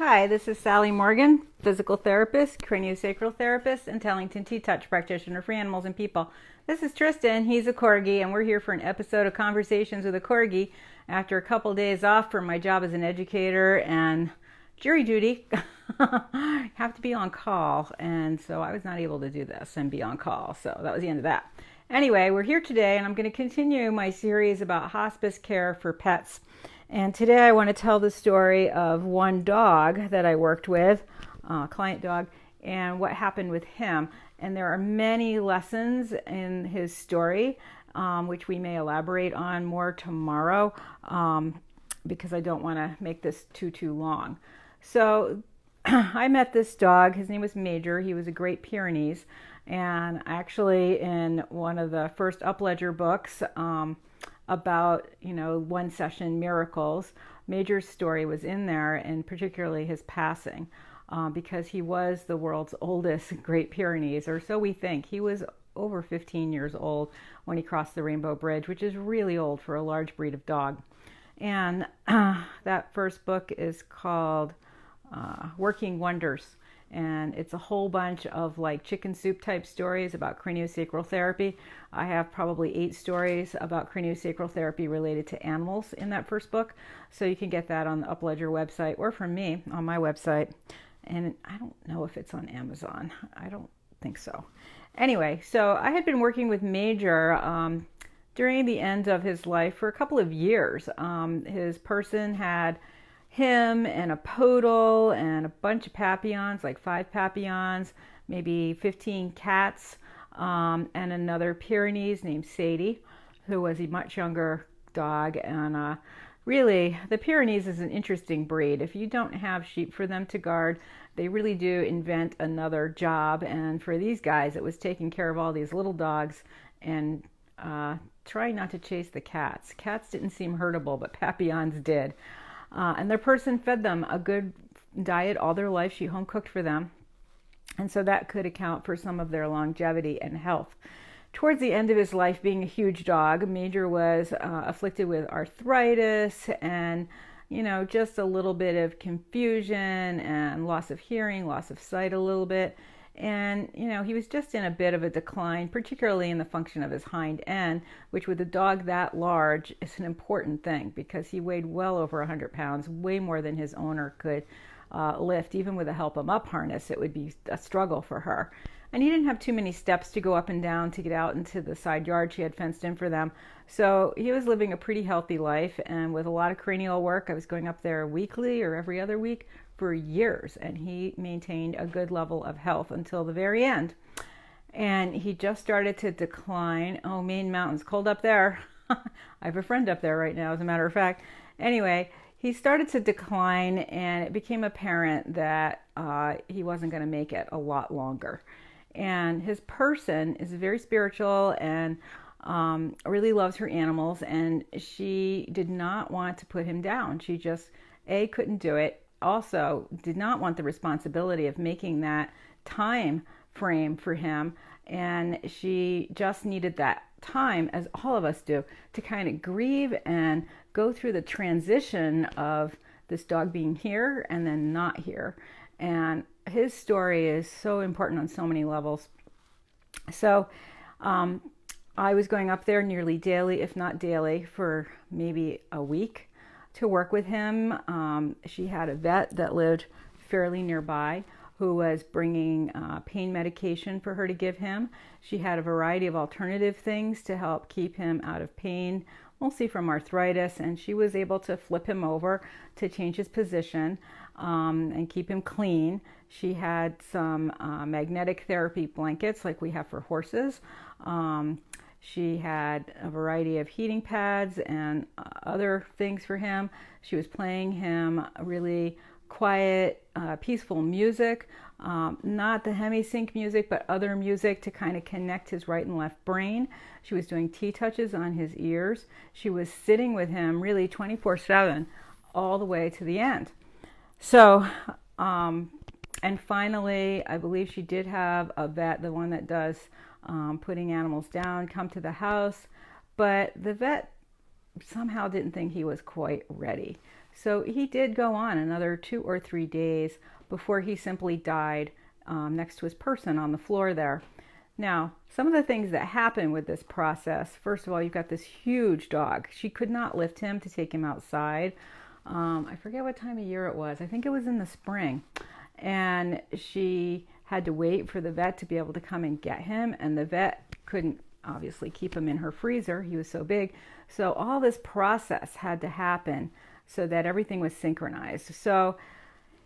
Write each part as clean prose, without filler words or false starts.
Hi, this is Sally Morgan, physical therapist, craniosacral therapist, and Tellington T-Touch practitioner for animals and people. This is Tristan. He's a Corgi, and we're here for an episode of Conversations with a Corgi after a couple days off from my job as an educator and jury duty. Have to be on call, and so I was not able to do this and be on call, so that was the end of that. Anyway, we're here today, and I'm going to continue my series about hospice care for pets. And today I want to tell the story of one dog that I worked with, a client dog, and what happened with him. And there are many lessons in his story, which we may elaborate on more tomorrow, because I don't want to make this too long. So I met this dog. His name was Major. He was a Great Pyrenees. And actually in one of the first Upledger books, about, one session miracles, Major's story was in there, and particularly his passing, because he was the world's oldest Great Pyrenees, or so we think. He was over 15 years old when he crossed the Rainbow Bridge, which is really old for a large breed of dog. And that first book is called Working Wonders. And it's a whole bunch of like chicken soup type stories about craniosacral therapy. I have probably 8 stories about craniosacral therapy related to animals in that first book. So you can get that on the Upledger website or from me on my website. And I don't know if it's on Amazon. I don't think so. Anyway, so I had been working with Major during the end of his life for a couple of years. His person had him and a poodle and a bunch of papillons, like 5 papillons, maybe 15 cats, and another Pyrenees named Sadie, who was a much younger dog. And really, the Pyrenees is an interesting breed. If you don't have sheep for them to guard, they really do invent another job. And for these guys, it was taking care of all these little dogs and trying not to chase the cats. Cats didn't seem hurtable, but papillons did. And their person fed them a good diet all their life. She home cooked for them. And so that could account for some of their longevity and health. Towards the end of his life, being a huge dog, Major was afflicted with arthritis and, just a little bit of confusion and loss of hearing, loss of sight a little bit. And, he was just in a bit of a decline, particularly in the function of his hind end, which with a dog that large is an important thing because he weighed well over 100 pounds, way more than his owner could lift. Even with a help him up harness, it would be a struggle for her. And he didn't have too many steps to go up and down to get out into the side yard she had fenced in for them. So he was living a pretty healthy life, and with a lot of cranial work, I was going up there weekly or every other week for years, and he maintained a good level of health until the very end. And he just started to decline. Oh, Maine Mountains, cold up there. I have a friend up there right now, as a matter of fact. Anyway, he started to decline, and it became apparent that he wasn't going to make it a lot longer. And his person is very spiritual and really loves her animals, and she did not want to put him down. She just, couldn't do it. Also did not want the responsibility of making that time frame for him, and she just needed that time, as all of us do, to kind of grieve and go through the transition of this dog being here and then not here. And his story is so important on so many levels. So I was going up there nearly daily, if not daily, for maybe a week to work with him. She had a vet that lived fairly nearby who was bringing pain medication for her to give him. She had a variety of alternative things to help keep him out of pain, mostly from arthritis, and she was able to flip him over to change his position and keep him clean. She had some magnetic therapy blankets like we have for horses. She had a variety of heating pads and other things for him. She was playing him really quiet, peaceful music, not the hemisync music, but other music to kind of connect his right and left brain. She was doing T-touches on his ears. She was sitting with him really 24/7 all the way to the end. So, and finally, I believe she did have a vet, the one that does putting animals down, come to the house. But the vet somehow didn't think he was quite ready. So he did go on another 2 or 3 days before he simply died next to his person on the floor there. Now, some of the things that happen with this process, first of all, you've got this huge dog. She could not lift him to take him outside. I forget what time of year it was. I think it was in the spring. And she had to wait for the vet to be able to come and get him. And the vet couldn't obviously keep him in her freezer. He was so big. So all this process had to happen so that everything was synchronized. So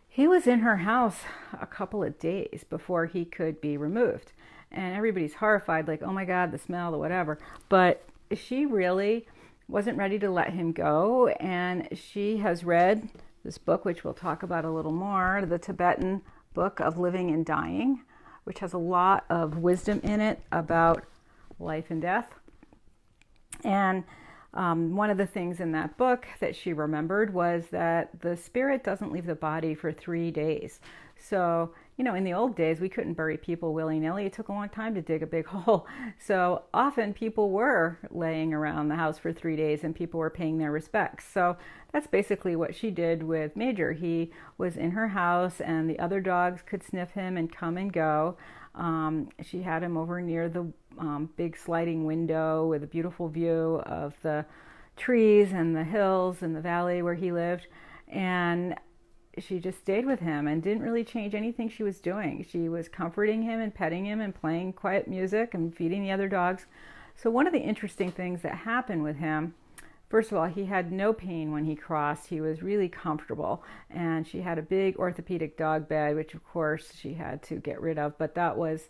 he was in her house a couple of days before he could be removed. And everybody's horrified, like, oh my God, the smell, the whatever. But she really wasn't ready to let him go. And she has read this book, which we'll talk about a little more, the Tibetan book of Living and Dying, which has a lot of wisdom in it about life and death. And one of the things in that book that she remembered was that the spirit doesn't leave the body for 3 days. So, in the old days, we couldn't bury people willy-nilly. It took a long time to dig a big hole. So often people were laying around the house for 3 days and people were paying their respects. So that's basically what she did with Major. He was in her house and the other dogs could sniff him and come and go. She had him over near the big sliding window with a beautiful view of the trees and the hills and the valley where he lived. And she just stayed with him and didn't really change anything she was doing. She was comforting him and petting him and playing quiet music and feeding the other dogs. So one of the interesting things that happened with him, first of all, he had no pain when he crossed. He was really comfortable. And she had a big orthopedic dog bed, which of course she had to get rid of, but that was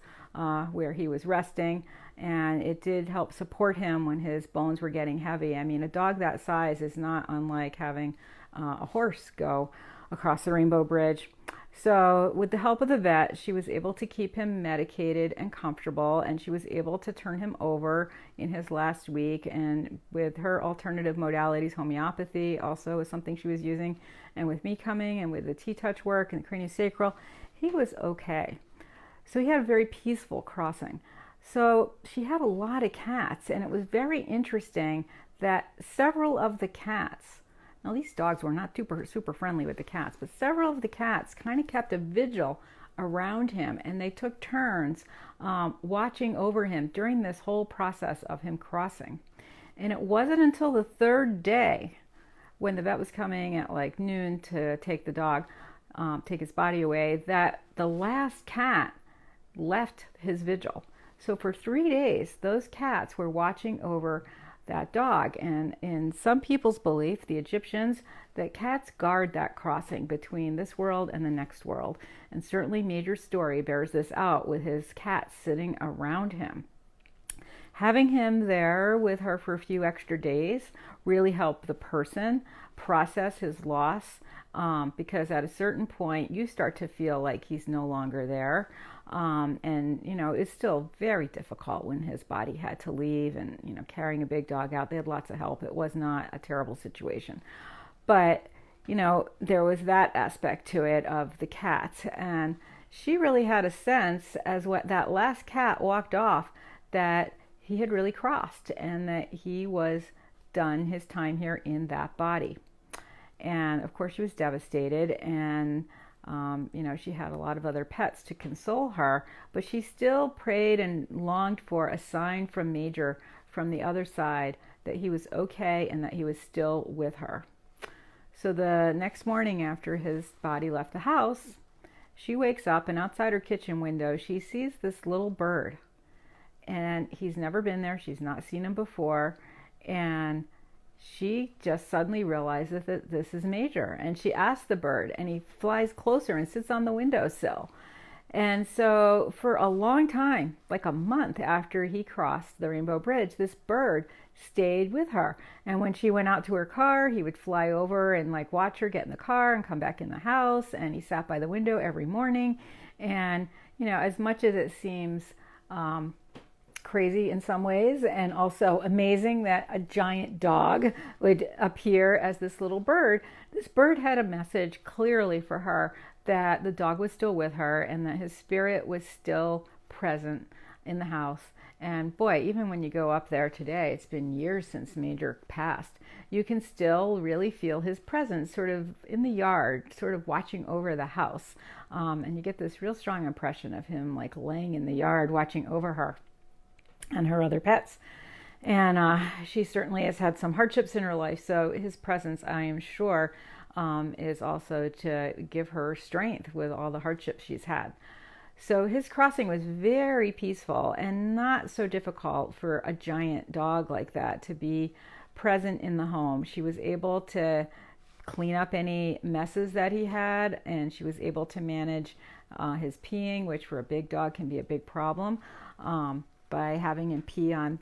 where he was resting. And it did help support him when his bones were getting heavy. I mean, a dog that size is not unlike having a horse go across the Rainbow Bridge. So with the help of the vet, she was able to keep him medicated and comfortable, and she was able to turn him over in his last week. And with her alternative modalities, homeopathy also was something she was using, and with me coming and with the T-touch work and the craniosacral, he was okay. So he had a very peaceful crossing. So she had a lot of cats, and it was very interesting that several of the cats, now these dogs were not super friendly with the cats, but several of the cats kind of kept a vigil around him, and they took turns watching over him during this whole process of him crossing. And it wasn't until the third day, when the vet was coming at like noon to take the dog, take his body away, that the last cat left his vigil. So for 3 days, those cats were watching over that dog. And in some people's belief, the Egyptians, that cats guard that crossing between this world and the next world. And certainly Major's story bears this out with his cats sitting around him. Having him there with her for a few extra days really helped the person process his loss, because at a certain point you start to feel like he's no longer there. And it's still very difficult when his body had to leave, and carrying a big dog out. They had lots of help. It was not a terrible situation, but there was that aspect to it of the cats. And she really had a sense, as what that last cat walked off, that he had really crossed and that he was done his time here in that body. And of course she was devastated, and she had a lot of other pets to console her, but she still prayed and longed for a sign from Major from the other side that he was okay and that he was still with her. So the next morning after his body left the house, she wakes up, and outside her kitchen window she sees this little bird. And he's never been there. She's not seen him before. And she just suddenly realizes that this is Major. And she asks the bird, and he flies closer and sits on the windowsill. And so for a long time, like a month after he crossed the Rainbow Bridge, this bird stayed with her. And when she went out to her car, he would fly over and watch her get in the car and come back in the house. And he sat by the window every morning. And, as much as it seems crazy in some ways, and also amazing that a giant dog would appear as this little bird, this bird had a message clearly for her that the dog was still with her and that his spirit was still present in the house. And boy, even when you go up there today, it's been years since Major passed, you can still really feel his presence sort of in the yard, sort of watching over the house. And you get this real strong impression of him like laying in the yard watching over her and her other pets. And she certainly has had some hardships in her life, so his presence, I am sure, is also to give her strength with all the hardships she's had. So his crossing was very peaceful and not so difficult for a giant dog like that to be present in the home. She was able to clean up any messes that he had, and she was able to manage his peeing, which for a big dog can be a big problem, by having him pee on,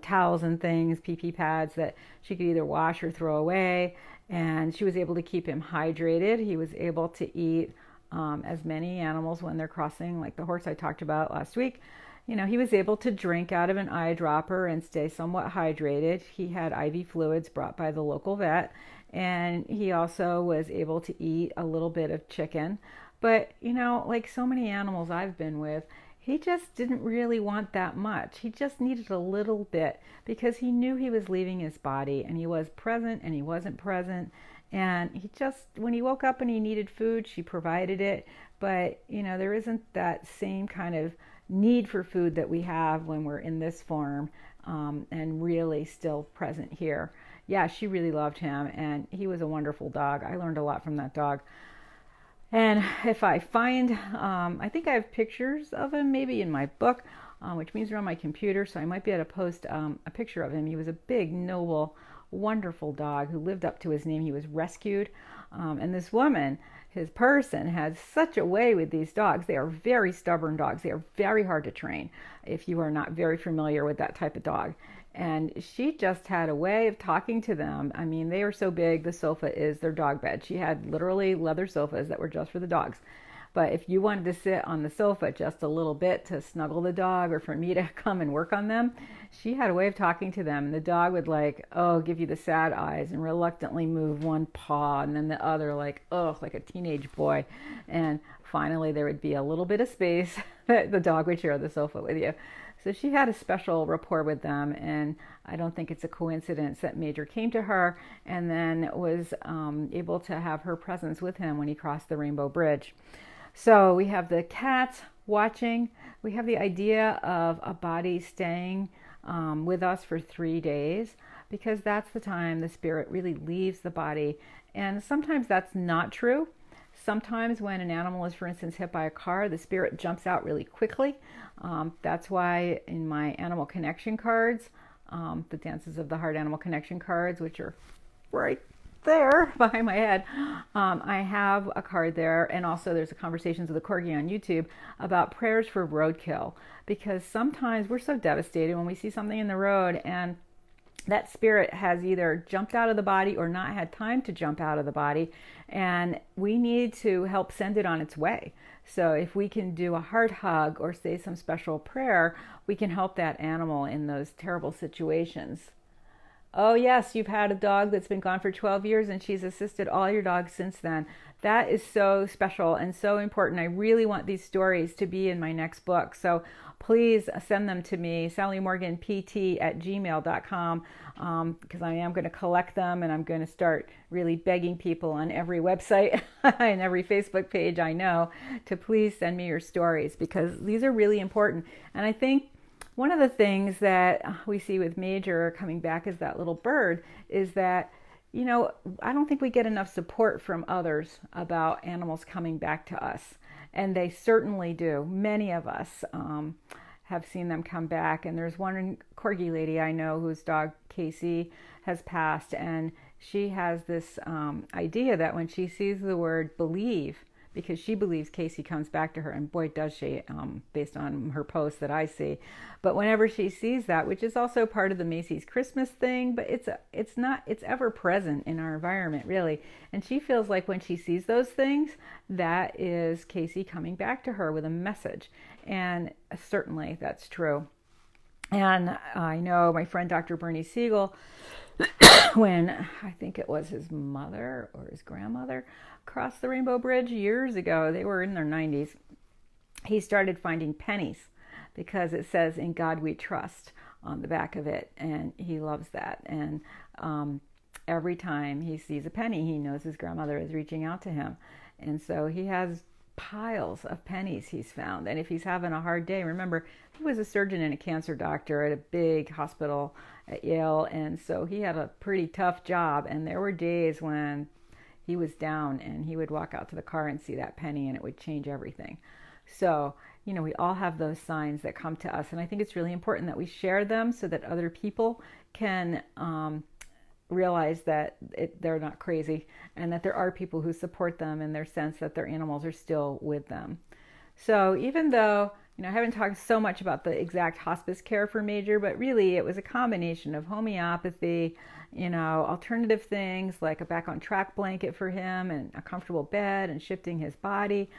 towels and things, pee pads that she could either wash or throw away. And she was able to keep him hydrated. He was able to eat as many animals when they're crossing, like the horse I talked about last week. He was able to drink out of an eyedropper and stay somewhat hydrated. He had IV fluids brought by the local vet, and he also was able to eat a little bit of chicken. But, like so many animals I've been with, he just didn't really want that much. He just needed a little bit because he knew he was leaving his body, and he was present and he wasn't present. And he just, when he woke up and he needed food, she provided it. But, there isn't that same kind of need for food that we have when we're in this form, and really still present here. Yeah, she really loved him, and he was a wonderful dog. I learned a lot from that dog. And if I find, I think I have pictures of him maybe in my book, which means they're on my computer, so I might be able to post a picture of him. He was a big, noble, wonderful dog who lived up to his name. He was rescued. And this woman, his person, had such a way with these dogs. They are very stubborn dogs. They are very hard to train if you are not very familiar with that type of dog. And she just had a way of talking to them. I mean, they are so big, the sofa is their dog bed. She had literally leather sofas that were just for the dogs. But if you wanted to sit on the sofa just a little bit to snuggle the dog or for me to come and work on them, she had a way of talking to them. And the dog would give you the sad eyes and reluctantly move one paw and then the other like a teenage boy. And finally there would be a little bit of space that the dog would share the sofa with you. So she had a special rapport with them, and I don't think it's a coincidence that Major came to her and then was able to have her presence with him when he crossed the Rainbow Bridge. So we have the cats watching. We have the idea of a body staying with us for 3 days, because that's the time the spirit really leaves the body. And sometimes that's not true. Sometimes when an animal is, for instance, hit by a car, the spirit jumps out really quickly. That's why in my animal connection cards, the Dances of the Heart animal connection cards, which are right there behind my head, I have a card there. And also there's a Conversations with a Corgi on YouTube about prayers for roadkill. Because sometimes we're so devastated when we see something in the road and that spirit has either jumped out of the body or not had time to jump out of the body, and we need to help send it on its way. So if we can do a heart hug or say some special prayer, we can help that animal in those terrible situations. Oh yes, you've had a dog that's been gone for 12 years and she's assisted all your dogs since then. That is so special and so important. I really want these stories to be in my next book. So please send them to me, sallymorganpt@gmail.com, because I am going to collect them, and I'm going to start really begging people on every website and every Facebook page I know to please send me your stories, because these are really important. And I think one of the things that we see with Major coming back as that little bird is that, I don't think we get enough support from others about animals coming back to us. And they certainly do. Many of us have seen them come back. And there's one Corgi lady I know whose dog, Casey, has passed. And she has this idea that when she sees the word believe, because she believes Casey comes back to her, and boy does she, based on her posts that I see. But whenever she sees that, which is also part of the Macy's Christmas thing, but it's ever present in our environment, really. And she feels like when she sees those things, that is Casey coming back to her with a message. And certainly that's true. And I know my friend Dr. Bernie Siegel, when I think it was his mother or his grandmother crossed the Rainbow Bridge years ago, they were in their 90s, he started finding pennies because it says, "In God we trust," on the back of it, and he loves that. And every time he sees a penny, he knows his grandmother is reaching out to him. And so he has piles of pennies he's found. And if he's having a hard day, remember, he was a surgeon and a cancer doctor at a big hospital at Yale, and so he had a pretty tough job. And there were days when he was down, and he would walk out to the car and see that penny, and it would change everything. So, we all have those signs that come to us, and I think it's really important that we share them so that other people can realize that they're not crazy, and that there are people who support them in their sense that their animals are still with them. So even though, I haven't talked so much about the exact hospice care for Major, but really it was a combination of homeopathy, alternative things like a back on track blanket for him and a comfortable bed and shifting his body,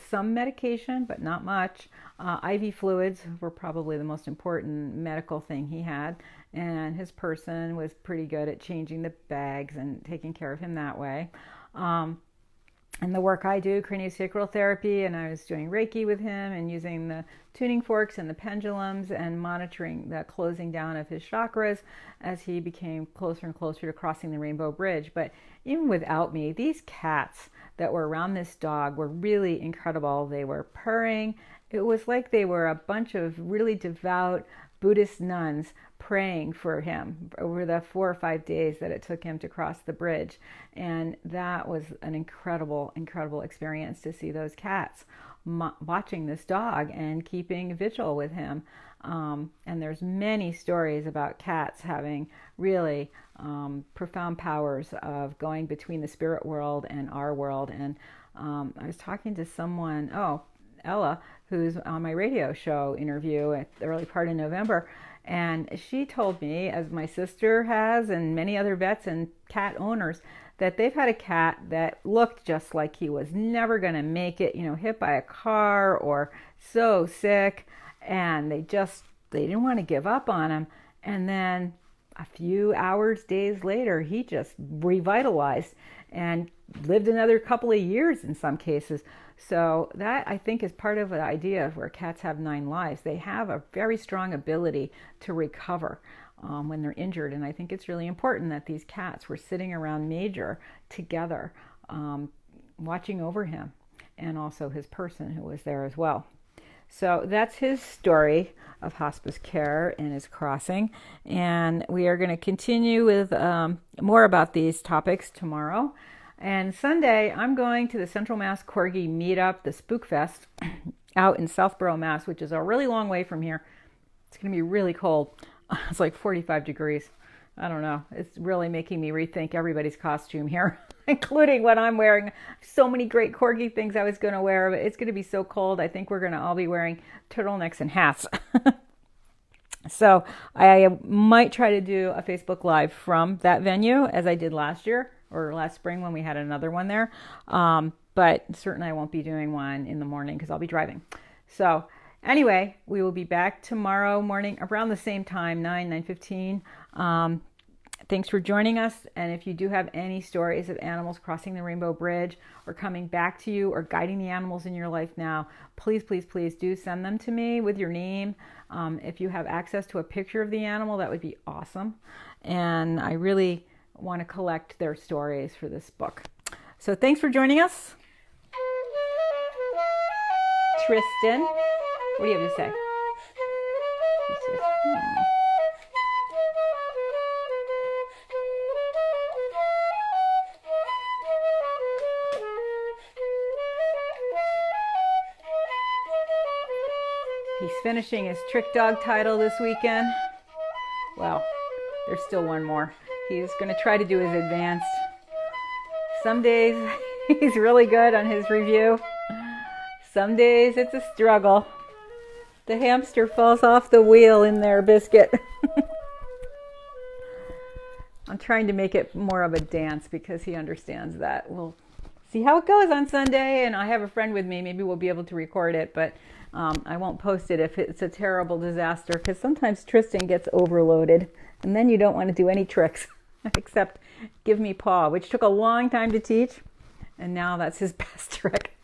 some medication, but not much. IV fluids were probably the most important medical thing he had, and his person was pretty good at changing the bags and taking care of him that way. And the work I do, craniosacral therapy, and I was doing Reiki with him and using the tuning forks and the pendulums and monitoring the closing down of his chakras as he became closer and closer to crossing the Rainbow Bridge. But even without me, these cats that were around this dog were really incredible. They were purring. It was like they were a bunch of really devout Buddhist nuns praying for him over the 4 or 5 days that it took him to cross the bridge. And that was an incredible, incredible experience to see those cats watching this dog and keeping vigil with him. And there's many stories about cats having really profound powers of going between the spirit world and our world. And I was talking to someone, Ella, who's on my radio show interview at the early part of November, and she told me, as my sister has and many other vets and cat owners, that they've had a cat that looked just like he was never going to make it, hit by a car or so sick, and they didn't want to give up on him. And then a few hours, days later, he just revitalized and lived another couple of years in some cases. So that, I think, is part of the idea of where cats have 9 lives. They have a very strong ability to recover when they're injured. And I think it's really important that these cats were sitting around Major together, watching over him, and also his person who was there as well. So that's his story of hospice care and his crossing. And we are going to continue with more about these topics tomorrow. And Sunday, I'm going to the Central Mass Corgi meetup, the Spook Fest, out in Southborough, Mass, which is a really long way from here. It's going to be really cold. It's like 45 degrees. I don't know. It's really making me rethink everybody's costume here, including what I'm wearing. So many great Corgi things I was going to wear, but it's going to be so cold. I think we're going to all be wearing turtlenecks and hats. So I might try to do a Facebook Live from that venue, as I did last year or last spring when we had another one there. But certainly I won't be doing one in the morning because I'll be driving. So anyway, we will be back tomorrow morning around the same time, 9:15. Thanks for joining us. And if you do have any stories of animals crossing the Rainbow Bridge or coming back to you or guiding the animals in your life now, please, please, please do send them to me with your name. If you have access to a picture of the animal, that would be awesome. And I really want to collect their stories for this book. So thanks for joining us. Tristan, what do you have to say? He says, He's finishing his trick dog title this weekend. Well, there's still one more. He's going to try to do his advanced. Some days he's really good on his review. Some days it's a struggle. The hamster falls off the wheel in there, Biscuit. I'm trying to make it more of a dance because he understands that. We'll see how it goes on Sunday, and I have a friend with me. Maybe we'll be able to record it, but I won't post it if it's a terrible disaster, because sometimes Tristan gets overloaded, and then you don't want to do any tricks except give me paw, which took a long time to teach. And now that's his best trick.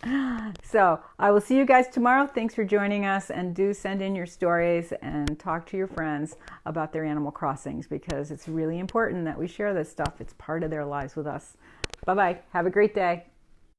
So I will see you guys tomorrow. Thanks for joining us, and do send in your stories and talk to your friends about their animal crossings, because it's really important that we share this stuff. It's part of their lives with us. Bye-bye. Have a great day.